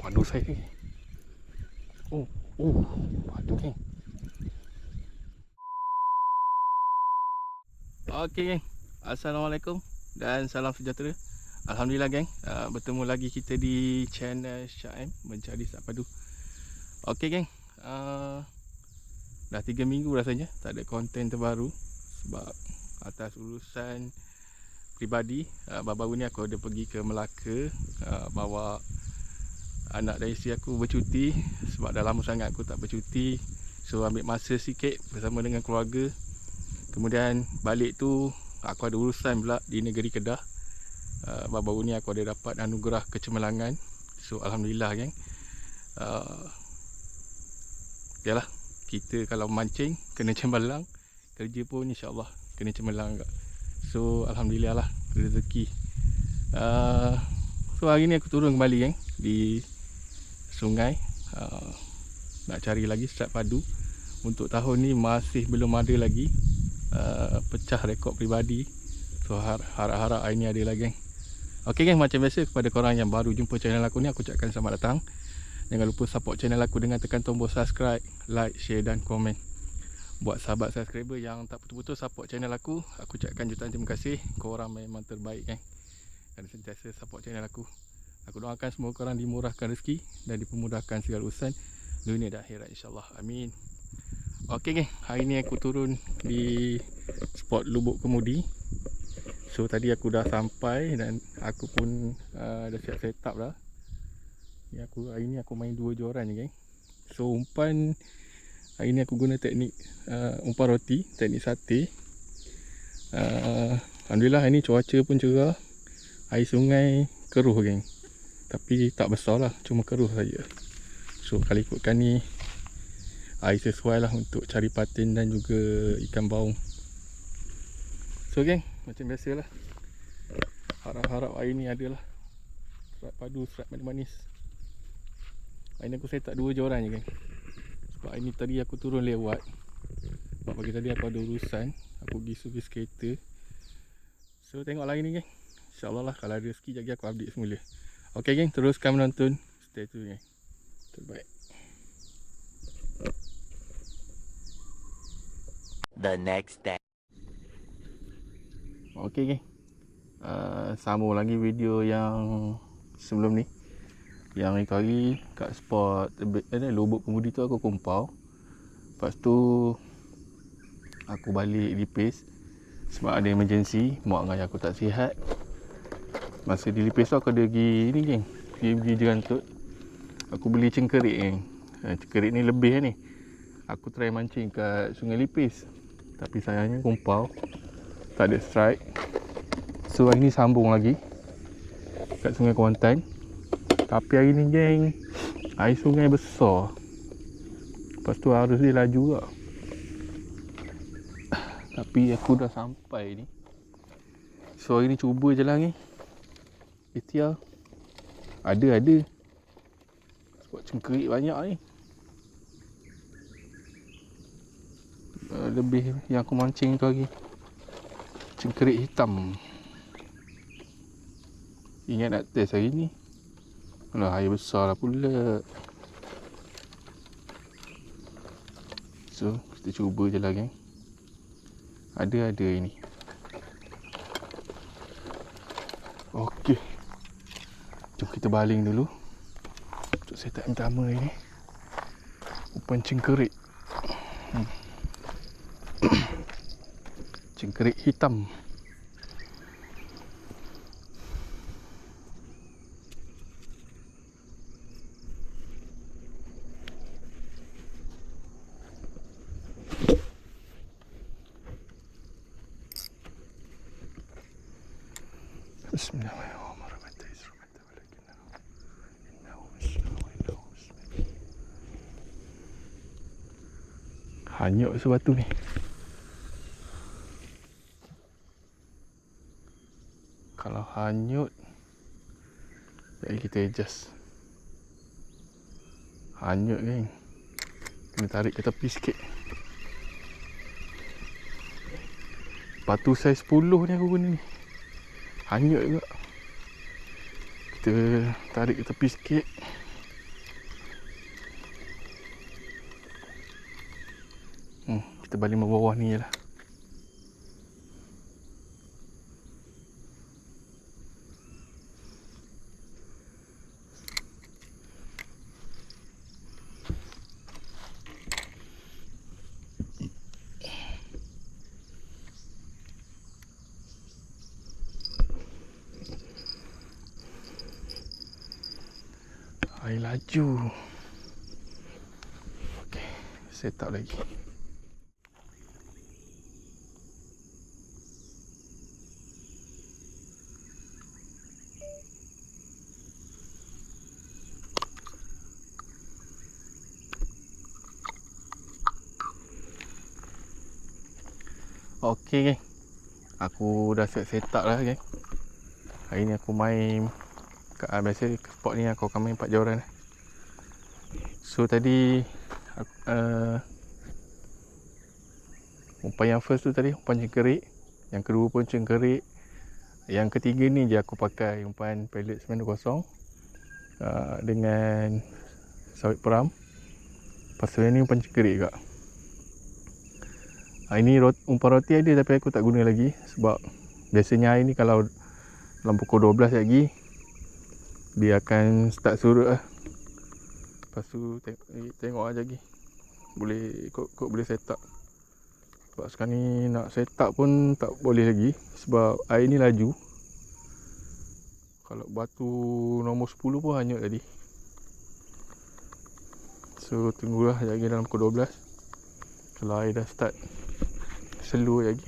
padu saya ni. Oh, padu ni. Okey geng, Assalamualaikum dan salam sejahtera. Alhamdulillah geng, bertemu lagi kita di channel Syaim Mencari Sak Padu. Okey geng, dah 3 minggu rasanya tak ada konten terbaru sebab atas urusan peribadi. Baru-baru ni aku ada pergi ke Melaka, bawa anak dan isteri aku bercuti sebab dah lama sangat aku tak bercuti. So ambil masa sikit bersama dengan keluarga. Kemudian balik tu aku ada urusan pula di negeri Kedah. Baru-baru ni aku ada dapat anugerah kecemerlangan. So alhamdulillah geng. Yalah, kita kalau mancing kena cemerlang, kerja pun insya-Allah kena cemerlang juga. So alhamdulillah lah rezeki. So hari ni aku turun kembali geng di sungai, nak cari lagi strap padu. Untuk tahun ni masih belum ada lagi pecah rekod peribadi. So harap-harap hari ni ada lah geng. Ok geng, macam biasa kepada korang yang baru jumpa channel aku ni, aku ucapkan selamat datang. Jangan lupa support channel aku dengan tekan tombol subscribe, like, share dan komen. Buat sahabat subscriber yang tak putus-putus support channel aku ucapkan jutaan terima kasih. Korang memang terbaik geng, dan sentiasa support channel aku. Aku doakan semua korang dimurahkan rezeki dan dipermudahkan segala urusan dunia dan akhirat insyaAllah, amin. Ok geng, hari ni aku turun di spot Lubuk Kemudi. So tadi aku dah sampai dan aku pun dah siap set up dah. Hari ni aku main 2 joran je geng. So umpan hari ni aku guna teknik umpan roti, teknik sate. Alhamdulillah hari ni cuaca pun cerah. Air sungai keruh geng, tapi tak besar lah, cuma keruh saja. So kalau ikutkan ni air sesuai lah untuk cari patin dan juga ikan baung. So geng, macam biasa lah, harap-harap hari ni adalah strap padu, strap manis-manis. Hari ni aku set up 2 joran je geng, sebab hari ni tadi aku turun lewat. Sebab pagi tadi aku ada urusan, aku pergi servis kereta. So tengok hari ni geng, InsyaAllah lah kalau ada rezeki lagi aku update semula. Ok geng, teruskan menonton, stay tune geng. Terbaik. The next day. Ok geng, sambung lagi video yang sebelum ni. Yang hari kat spot Lubuk Kemudi tu aku kumpau. Lepas tu aku balik Lipis sebab ada emergency, mak dengan ayah aku tak sihat. Masa di Lipis tu aku ada pergi ni geng, pergi Jerantut. Aku beli cengkerik geng. Cengkerik ni lebih ni. Aku try mancing kat Sungai Lipis, tapi sayangnya kumpau, tak ada strike. So hari ni sambung lagi kat Sungai Kuantan. Tapi hari ni geng, air sungai besar. Lepas tu arus dia laju lah. Tapi aku dah sampai ni. So hari ni cuba je lah ni. Ikhtiar. Ada. Sebab cengkerik banyak ni. Lebih yang aku mancing tu lagi cengkerik hitam. Ingat nak test hari ni. Alah, air besar lah pula. So kita cuba je lah geng. Ada ini. Okey, jom kita baling dulu untuk setup yang pertama ni. Umpan cengkerik. Cengkerik hitam. Hanyut sebatu ni. Kalau hanyut, jadi kita adjust. Hanyut geng, kena tarik ke tepi sikit. Batu saiz 10 ni aku guna ni. Hanyut juga. Kita tarik ke tepi sikit. Kita balik bawah ni je lah. Air laju. Okay, set up lagi. Okay geng, aku dah set up lah geng. Hari ni aku main biasa spot ni aku akan main 4 joran. So tadi umpan yang first tu tadi umpan cengkerik, yang kedua pun cengkerik, yang ketiga ni je aku pakai umpan pellet 920 dengan sawit peram. Lepas tu yang ni umpan cengkerik juga. Ini umpan roti ada tapi aku tak guna lagi sebab biasanya air ni kalau dalam pukul 12 lagi dia akan start surut lah. Lepas tu tengok aja lagi boleh kok boleh set up. Sebab sekarang ni nak set up pun tak boleh lagi sebab air ni laju. Kalau batu nombor 10 pun hanyut tadi. So tunggulah lagi dalam pukul 12. Kalau air dah start slow lagi.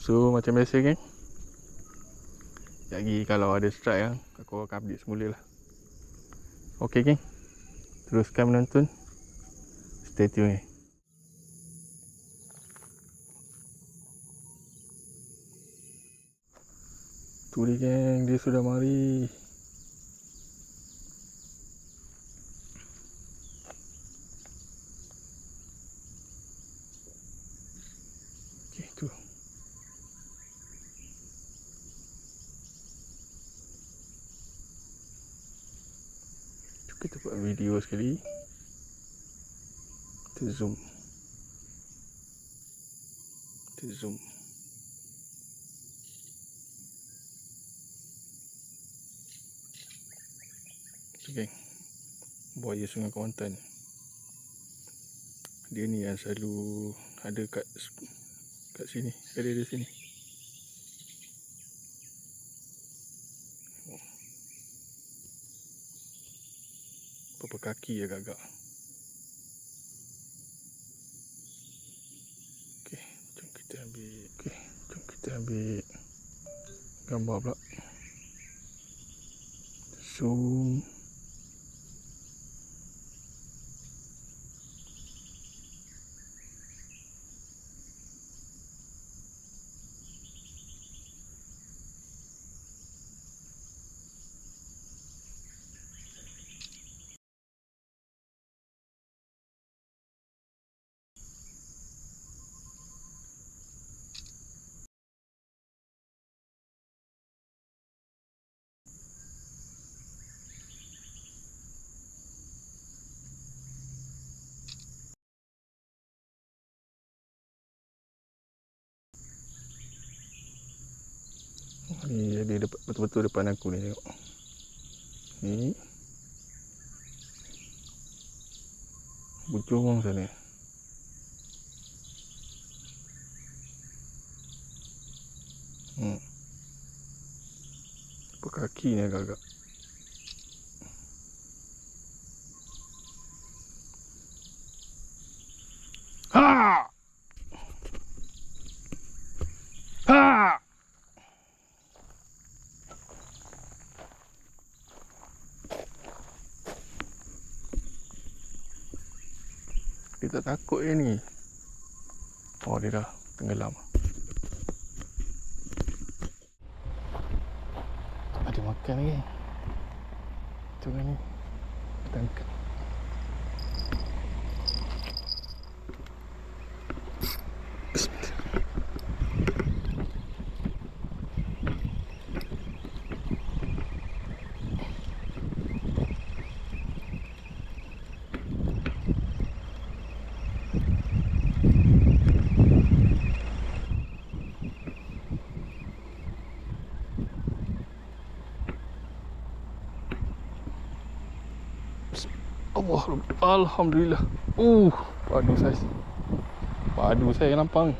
So macam biasa kan, lagi kalau ada strike yang aku akan update semula lah. Ok geng, teruskan menonton. Stay tune eh. Tu dia geng, dia sudah mari. Ok tu. Kita buat video sekali. Kita zoom. Okay, buaya Sungai Kelantan. Dia ni yang selalu ada kat sini. Ada di sini. Berapa kaki agak-agak. Okey, jom kita ambil gambar pula. Zoom. Ni dia betul-betul depan aku ni, tengok. Ni bujung sana. Apa kaki ni agak-agak. Ha! Ha! Dia tak takut je ni. Oh, dia dah tenggelam. Ada makan lagi. Tengok ni. Kita angkat. Allah, alhamdulillah. Padu saiz. Padu saya nampak ni.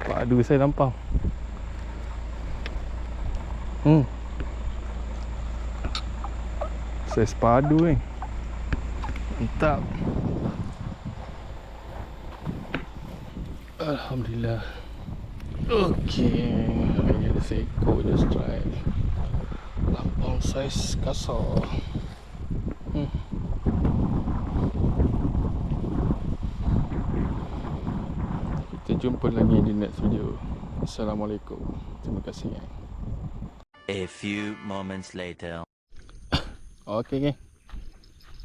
Padu saya nampak. Saiz padu ni. Mantap. Alhamdulillah. Okey, hanya ada seekor je strike. Lampau saiz kasar. Kita jumpa lagi di next video. Assalamualaikum. Terima kasih. A few moments later. Okey geng,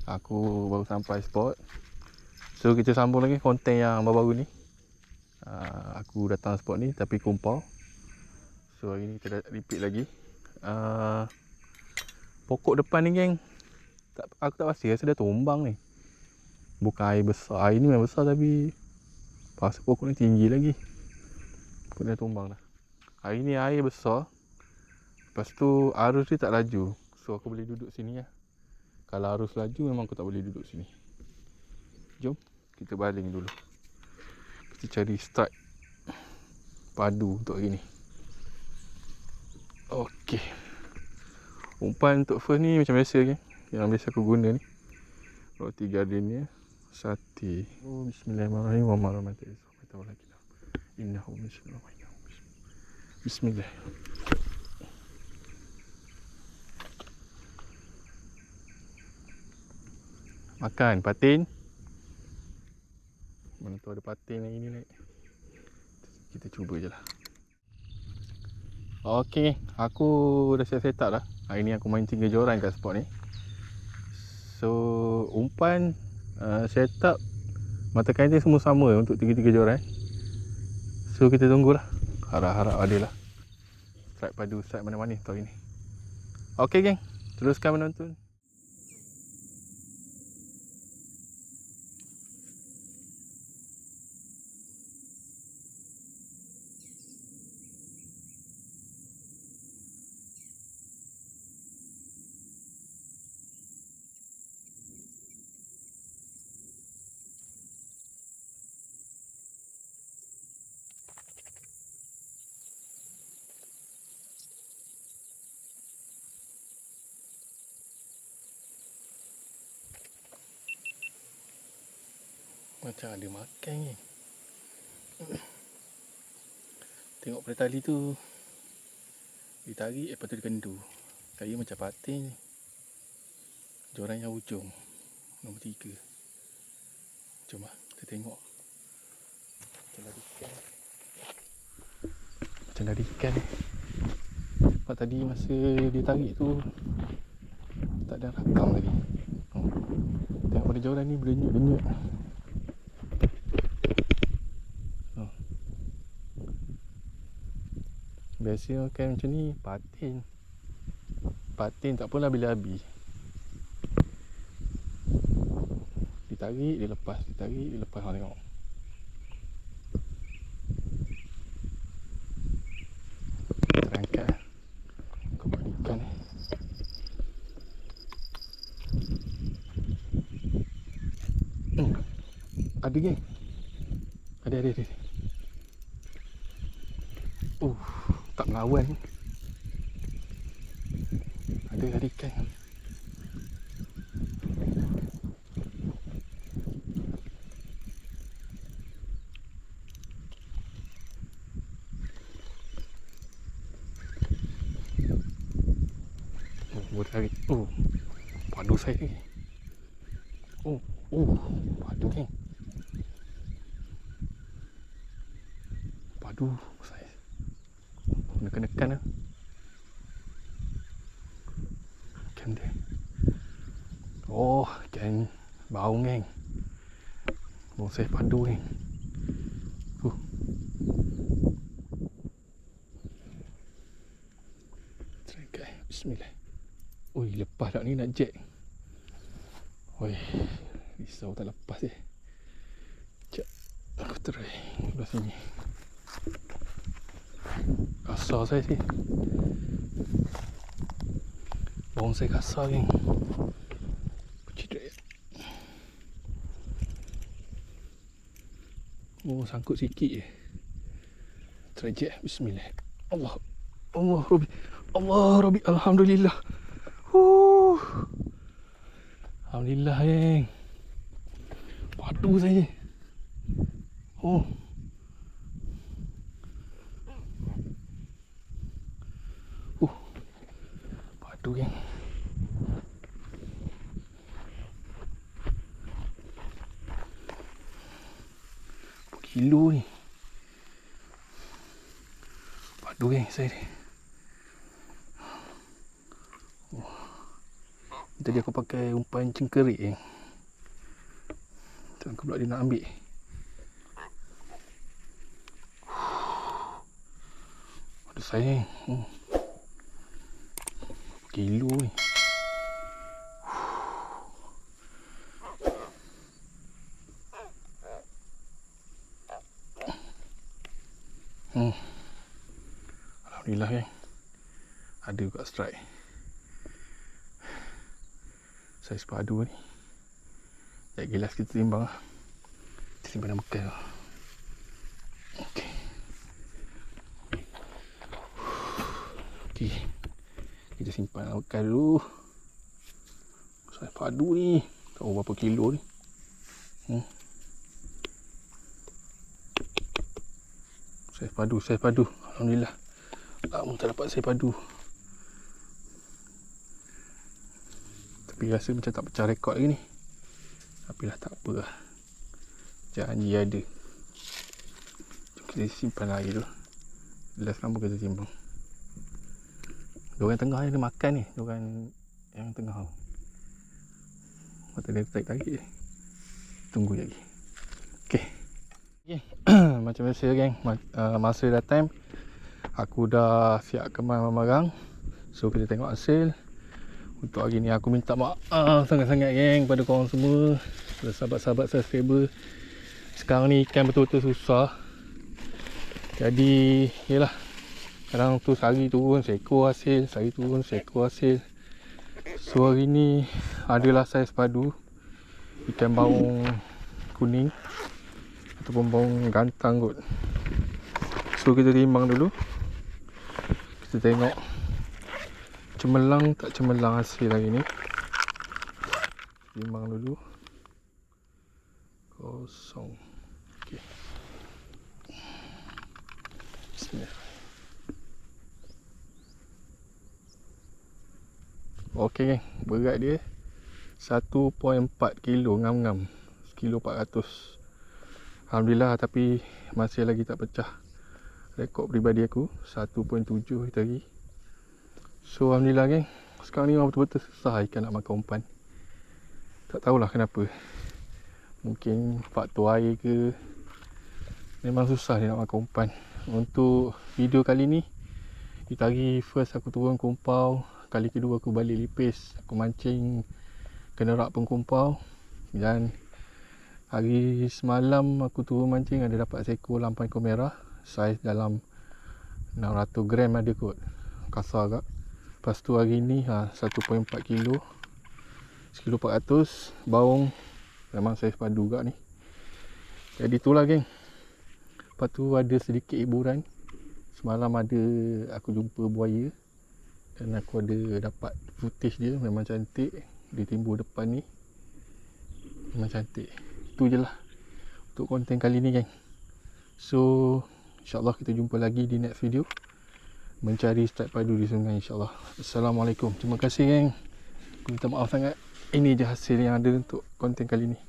aku baru sampai spot. So kita sambung lagi konten yang baru-baru ni. Aku datang spot ni tapi kumpau. So hari ni kita repeat lagi. Pokok depan ni geng, aku tak pasti rasa dia tumbang ni. Bukan air besar, air ni memang besar tapi pasal pokok ni tinggi lagi. Pokok dia tumbang dah. Hari ni air besar. Lepas tu arus dia tak laju. So aku boleh duduk sini lah. Kalau arus laju memang aku tak boleh duduk sini. Jom kita baling dulu. Kita cari strike padu untuk hari ni. Okey. Umpan untuk first ni macam biasa kan. Yang biasa aku guna ni. Roti gardenia. Sate. Bismillahirrahmanirrahim. Wa ma rahmatullahi wa barakatuh. Innahu bismillahirrahmanirrahim. Bismillah. Makan patin. Mana tu ada patin yang ini naik. Kita cuba je lah. Okey, aku dah siap set up dah. Hari ni aku main 3 joran kat spot ni. So, umpan set up mata kain dia semua sama untuk 3-3 joran. So, kita tunggulah. Harap-harap ada lah strike padu, strike mana-mana tahun ni. Okey geng, teruskan menonton. Macam ada makan ni. Tengok pada tali tu ditarik, lepas tu dikendu. Kayu macam patin ni. Joran yang ujung nombor 3. Jom lah kita tengok. Macam dari ikan ni. Sebab tadi masa dia tarik tu tak ada rakam lagi. Tengok pada joran ni berdenyut-denyut. Biasa makan macam ni patin. Patin tak apalah bila habis. Ditarik, dia lepas. Ditarik, dia lepas. Tengok. Terangkat lah. Kau buat ikan ni. Ada geng. Ada. Tak melawan. Ada ikan. Boleh tarik. Padu saya ni. Padu ni. Padu saya. Nekan-nekan lah. Ikan dia. Ikan baung geng. Saya padu ni. Try. Bismillah. Lepas tak ni nak jack. Risau tak lepas je. Sekejap. Aku try belah sini. Kasar saya sih. Bonsai kasar geng. Cedek. Oh, sangkut sikit je. Trajek. Bismillah. Allah Rabbi. Allah Rabbi. Alhamdulillah. Alhamdulillah geng. Padu saja. Oh. Padu geng. Kilo ni. Padu geng saya ni. Tadi aku pakai umpan cengkerik geng. Tengok pula dia nak ambil. Aduh sayang. Kilo ni. Alhamdulillah kan. Ada juga strike. Saiz padu ni. Sekejap gilas kita timbang lah. Kita simpan dalam bekal lah. Okey. Okey. Kita simpan dalam bekal dulu. Saiz padu ni. Tahu berapa kilo ni. Saiz padu. Alhamdulillah. Lama tak dapat saiz padu. Tapi rasa macam tak pecah rekod lagi ni. Tapi lah tak apa lah. Janji ada. Jom kita simpan air dulu. Last lama kita timbang. Diorang tengah ni dia makan ni. Diorang yang tengah tu. Mata dia tarik-tarik je. Tunggu lagi. Okay. Macam biasa geng. Masa dah time. Aku dah siap kemas barang. So kita tengok hasil. Untuk hari ni aku minta maaf sangat-sangat geng pada korang semua, pada sahabat-sahabat subscriber. Sekarang ni ikan betul-betul susah. Jadi yelah, kadang tu sehari turun seekor hasil, sehari turun seekor hasil. So hari ni adalah saiz padu, ikan baung kuning ataupun baung gantang kot. So kita timbang dulu. Kita tengok cemerlang tak cemerlang hasil hari ni. Timbang dulu. Kosong. Okey. Bismillah. Okey geng, berat dia 1.4 kilo ngam-ngam. 1 kilo 400. Alhamdulillah, tapi masih lagi tak pecah rekod peribadi aku 1.7 tadi. So alhamdulillah geng. Sekarang ni memang betul-betul susah ikan nak makan umpan. Tak tahulah kenapa. Mungkin faktor air ke, memang susah dia nak makan umpan. Untuk video kali ni, kita hari first aku turun kumpau. Kali kedua aku balik lipis. Aku mancing kena rak pengkumpau. Dan hari semalam aku turun mancing, ada dapat seekor lampang ekor merah. Saiz dalam 600 gram ada kot. Kasar agak. Lepas tu hari ni 1.4 kilo. 1 kilo 400. Baung memang saiz padu juga ni. Jadi itulah geng. Lepas tu ada sedikit hiburan. Semalam ada aku jumpa buaya. Dan aku ada dapat footage dia. Memang cantik. Dia timbul depan ni. Memang cantik. Itu je lah untuk konten kali ni geng. So InsyaAllah kita jumpa lagi di next video. Mencari strike padu di sungai insyaAllah. Assalamualaikum. Terima kasih geng. Aku minta maaf sangat. Ini je hasil yang ada untuk konten kali ni.